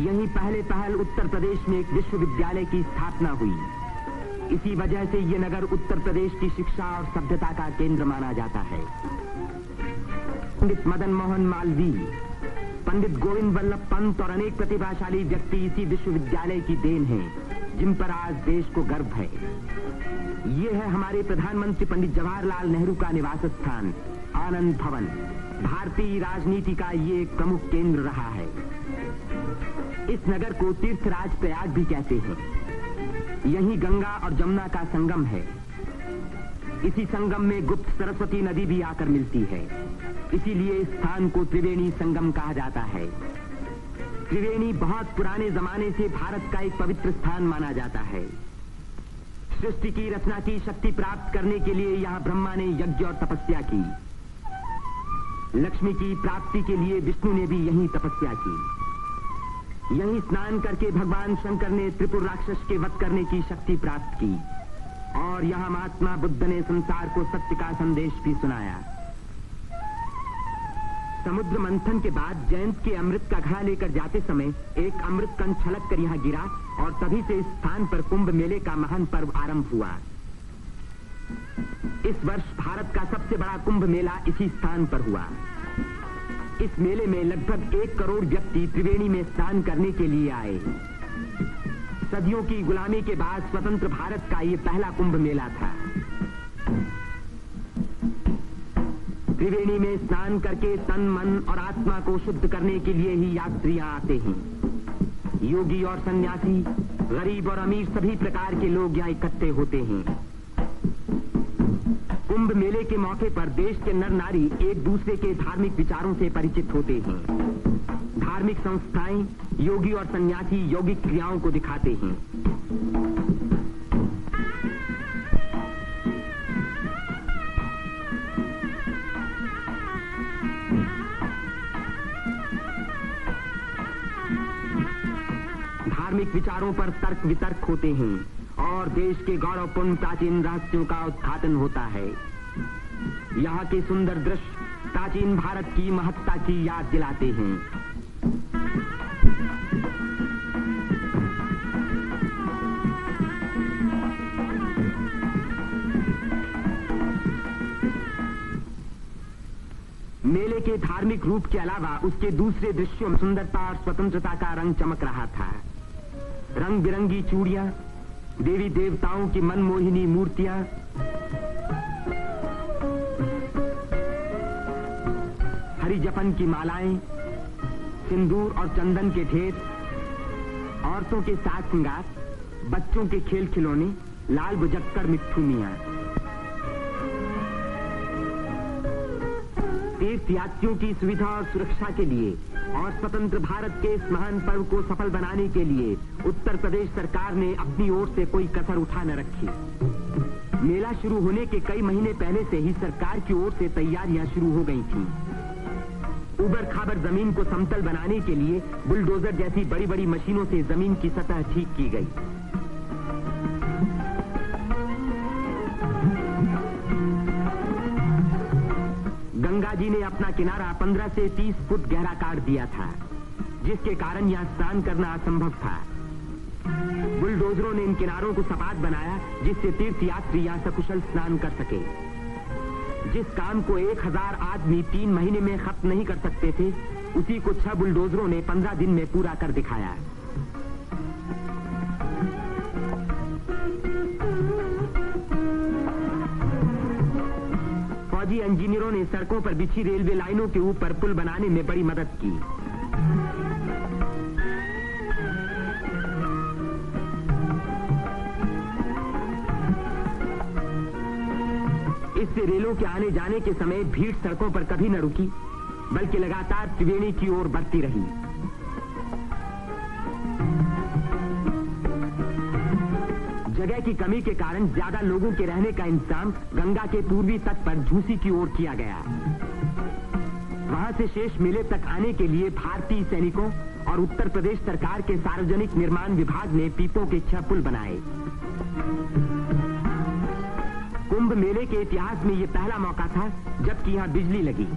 यहीं पहले पहल उत्तर प्रदेश में एक विश्वविद्यालय की स्थापना हुई। इसी वजह से ये नगर उत्तर प्रदेश की शिक्षा और सभ्यता का केंद्र माना जाता है। पंडित मदन मोहन मालवीय, पंडित गोविंद वल्लभ पंत और अनेक प्रतिभाशाली व्यक्ति इसी विश्वविद्यालय की देन हैं, जिन पर आज देश को गर्व है। ये है हमारे प्रधानमंत्री पंडित जवाहरलाल नेहरू का निवास स्थान, आनंद भवन। भारतीय राजनीति का ये एक प्रमुख केंद्र रहा है। इस नगर को तीर्थराज प्रयाग भी कहते हैं। यहीं गंगा और जमुना का संगम है। इसी संगम में गुप्त सरस्वती नदी भी आकर मिलती है। इसीलिए इस स्थान को त्रिवेणी संगम कहा जाता है। त्रिवेणी बहुत पुराने जमाने से भारत का एक पवित्र स्थान माना जाता है। सृष्टि की रचना की शक्ति प्राप्त करने के लिए यहाँ ब्रह्मा ने यज्ञ और तपस्या की। लक्ष्मी की प्राप्ति के लिए विष्णु ने भी यहीं तपस्या की। यहीं स्नान करके भगवान शंकर ने त्रिपुर राक्षस के वध करने की शक्ति प्राप्त की और यहाँ महात्मा बुद्ध ने संसार को सत्य का संदेश भी सुनाया। समुद्र मंथन के बाद जयंत के अमृत का घड़ा लेकर जाते समय एक अमृत कण छलक कर यहाँ गिरा और तभी से इस स्थान पर कुंभ मेले का महान पर्व आरंभ हुआ। इस वर्ष भारत का सबसे बड़ा कुंभ मेला इसी स्थान पर हुआ। इस मेले में लगभग 1 करोड़ व्यक्ति त्रिवेणी में स्नान करने के लिए आए। सदियों की गुलामी के बाद स्वतंत्र भारत का ये पहला कुंभ मेला था। त्रिवेणी में स्नान करके तन, मन और आत्मा को शुद्ध करने के लिए ही यात्रियां आते हैं। योगी और सन्यासी, गरीब और अमीर सभी प्रकार के लोग यहाँ इकट्ठे होते हैं। कुंभ मेले के मौके पर देश के नर नारी एक दूसरे के धार्मिक विचारों से परिचित होते हैं। धार्मिक संस्थाएं योगी और सन्यासी यौगिक क्रियाओं को दिखाते हैं। धार्मिक विचारों पर तर्क वितर्क होते हैं और देश के गौरवपूर्ण प्राचीन रहस्यों का उद्घाटन होता है। यहाँ के सुंदर दृश्य प्राचीन भारत की महत्ता की याद दिलाते हैं। मेले के धार्मिक रूप के अलावा उसके दूसरे दृश्यों में सुंदरता और स्वतंत्रता का रंग चमक रहा था। रंग बिरंगी चूड़ियां, देवी देवताओं की मनमोहिनी मूर्तियां, हरी जपन की मालाएं, सिंदूर और चंदन के ढेर, औरतों के साज श्रृंगार, बच्चों के खेल खिलौने, लाल बुझक्कड़ मिट्ठू मियां। तीर्थ यात्रियों की सुविधा और सुरक्षा के लिए और स्वतंत्र भारत के इस महान पर्व को सफल बनाने के लिए उत्तर प्रदेश सरकार ने अपनी ओर से कोई कसर उठा न रखी। मेला शुरू होने के कई महीने पहले से ही सरकार की ओर से तैयारियां शुरू हो गई थीं। उबड़ खाबड़ जमीन को समतल बनाने के लिए बुलडोजर जैसी बड़ी बड़ी मशीनों से जमीन की सतह ठीक की गई। गंगा जी ने अपना किनारा 15 से 30 फुट गहरा काट दिया था, जिसके कारण यहाँ स्नान करना असंभव था। बुलडोजरों ने इन किनारों को सपाट बनाया, जिससे तीर्थ यात्री यहाँ सकुशल स्नान कर सके। जिस काम को 1000 आदमी 3 महीने में खत्म नहीं कर सकते थे, उसी को 6 बुलडोजरों ने 15 दिन में पूरा कर दिखाया। फौजी इंजीनियरों ने सड़कों पर बिछी रेलवे लाइनों के ऊपर पुल बनाने में बड़ी मदद की। इससे रेलों के आने जाने के समय भीड़ सड़कों पर कभी न रुकी, बल्कि लगातार त्रिवेणी की ओर बढ़ती रही। जगह की कमी के कारण ज्यादा लोगों के रहने का इंतजाम गंगा के पूर्वी तट पर झूसी की ओर किया गया। वहां से शेष मेले तक आने के लिए भारतीय सैनिकों और उत्तर प्रदेश सरकार के सार्वजनिक निर्माण विभाग ने पीपों के 6 पुल बनाए। कुंभ मेले के इतिहास में यह पहला मौका था जबकि यहां बिजली लगी।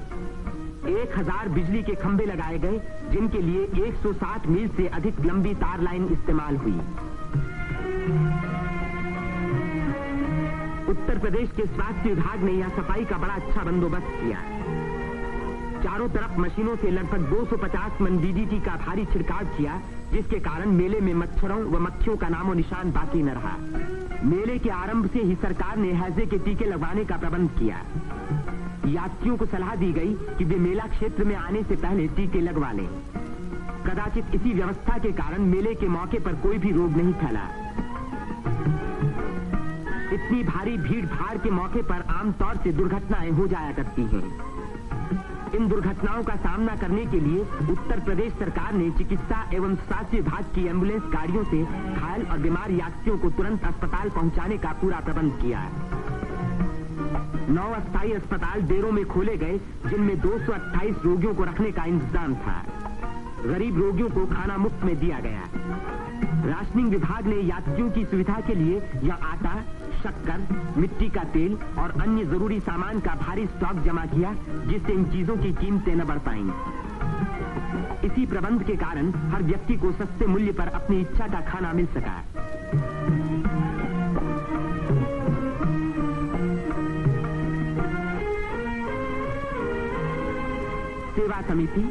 1000 बिजली के खंभे लगाए गए, जिनके लिए 160 मील से अधिक लंबी तार लाइन इस्तेमाल हुई। उत्तर प्रदेश के स्वास्थ्य विभाग ने यहां सफाई का बड़ा अच्छा बंदोबस्त किया। चारों तरफ मशीनों से लगभग 250 मन डीडीटी का भारी छिड़काव किया, जिसके कारण मेले में मच्छरों व मक्खियों का नामो निशान बाकी न रहा। मेले के आरंभ से ही सरकार ने हैजे के टीके लगवाने का प्रबंध किया। यात्रियों को सलाह दी गई कि वे मेला क्षेत्र में आने से पहले टीके लगवा लें। कदाचित इसी व्यवस्था के कारण मेले के मौके पर कोई भी रोग नहीं फैला। इतनी भारी भीड़ भाड़ के मौके पर आमतौर से दुर्घटनाएं हो जाया करती हैं। इन दुर्घटनाओं का सामना करने के लिए उत्तर प्रदेश सरकार ने चिकित्सा एवं स्वास्थ्य विभाग की एम्बुलेंस गाड़ियों से घायल और बीमार यात्रियों को तुरंत अस्पताल पहुंचाने का पूरा प्रबंध किया। 9 अस्थायी अस्पताल देरों में खोले गए, जिनमें 228 रोगियों को रखने का इंतजाम था। गरीब रोगियों को खाना मुफ्त में दिया गया। राशनिंग विभाग ने यात्रियों की सुविधा के लिए यहां आटा, शक्कर, मिट्टी का तेल और अन्य जरूरी सामान का भारी स्टॉक जमा किया, जिससे इन चीजों की कीमतें न बढ़ पाईं। इसी प्रबंध के कारण हर व्यक्ति को सस्ते मूल्य पर अपनी इच्छा का खाना मिल सका। सेवा समिति,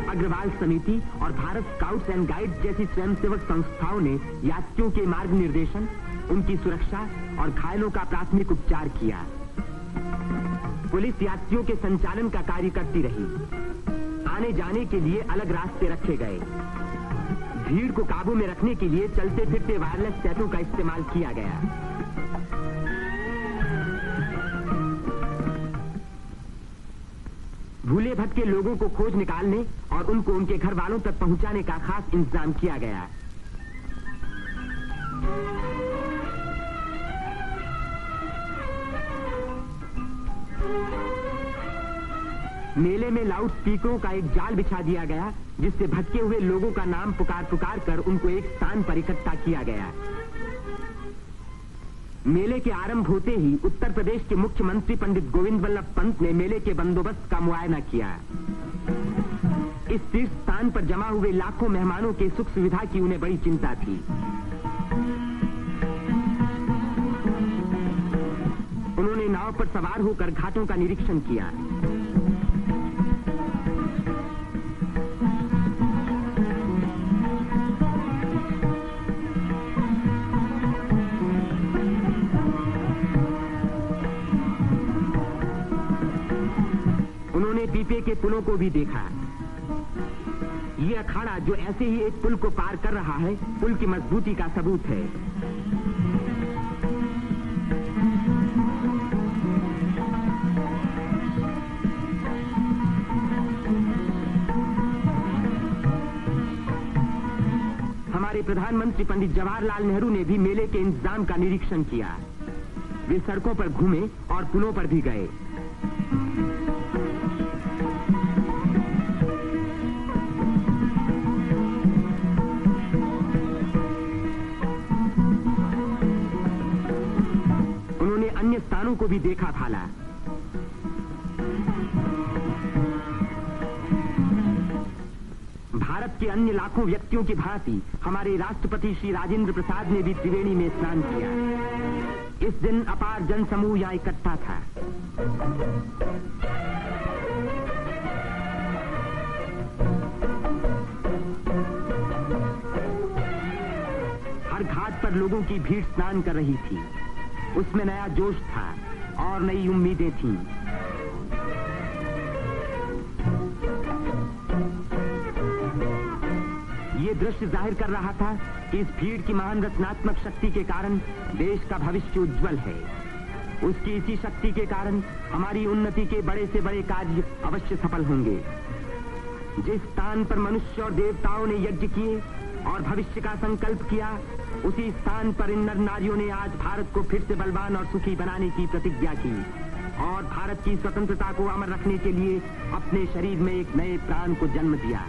अग्रवाल समिति और भारत स्काउट्स एंड गाइड्स जैसी स्वयंसेवक संस्थाओं ने यात्रियों के मार्ग निर्देशन, उनकी सुरक्षा और घायलों का प्राथमिक उपचार किया। पुलिस यात्रियों के संचालन का कार्य करती रही। आने जाने के लिए अलग रास्ते रखे गए। भीड़ को काबू में रखने के लिए चलते फिरते वायरलेस सेटों का इस्तेमाल किया गया। भूले भटके लोगों को खोज निकालने और उनको उनके घर वालों तक पहुंचाने का खास इंतजाम किया गया। मेले में लाउड स्पीकरों का एक जाल बिछा दिया गया, जिससे भटके हुए लोगों का नाम पुकार पुकार कर उनको एक स्थान पर इकट्ठा किया गया। मेले के आरंभ होते ही उत्तर प्रदेश के मुख्यमंत्री पंडित गोविंद वल्लभ पंत ने मेले के बंदोबस्त का मुआयना किया। इस तीर्थ स्थान पर जमा हुए लाखों मेहमानों के सुख सुविधा की उन्हें बड़ी चिंता थी। उन्होंने नाव पर सवार होकर घाटों का निरीक्षण किया। उन्होंने पीपे के पुलों को भी देखा। ये अखाड़ा जो ऐसे ही एक पुल को पार कर रहा है, पुल की मजबूती का सबूत है। हमारे प्रधानमंत्री पंडित जवाहरलाल नेहरू ने भी मेले के इंतजाम का निरीक्षण किया। वे सड़कों पर घूमे और पुलों पर भी गए। उन्होंने अन्य स्थानों को भी देखा भाला। भारत के अन्य लाखों व्यक्तियों की भांति हमारे राष्ट्रपति श्री राजेंद्र प्रसाद ने भी त्रिवेणी में स्नान किया। इस दिन अपार जनसमूह यहां इकट्ठा था। हर घाट पर लोगों की भीड़ स्नान कर रही थी। उसमें नया जोश था और नई उम्मीदें थीं। ये दृश्य जाहिर कर रहा था कि इस भीड़ की महान रचनात्मक शक्ति के कारण देश का भविष्य उज्जवल है। उसकी इसी शक्ति के कारण हमारी उन्नति के बड़े से बड़े कार्य अवश्य सफल होंगे। जिस स्थान पर मनुष्य और देवताओं ने यज्ञ किए और भविष्य का संकल्प किया, उसी स्थान पर इन नर नारियों ने आज भारत को फिर से बलवान और सुखी बनाने की प्रतिज्ञा की और भारत की स्वतंत्रता को अमर रखने के लिए अपने शरीर में एक नए प्राण को जन्म दिया।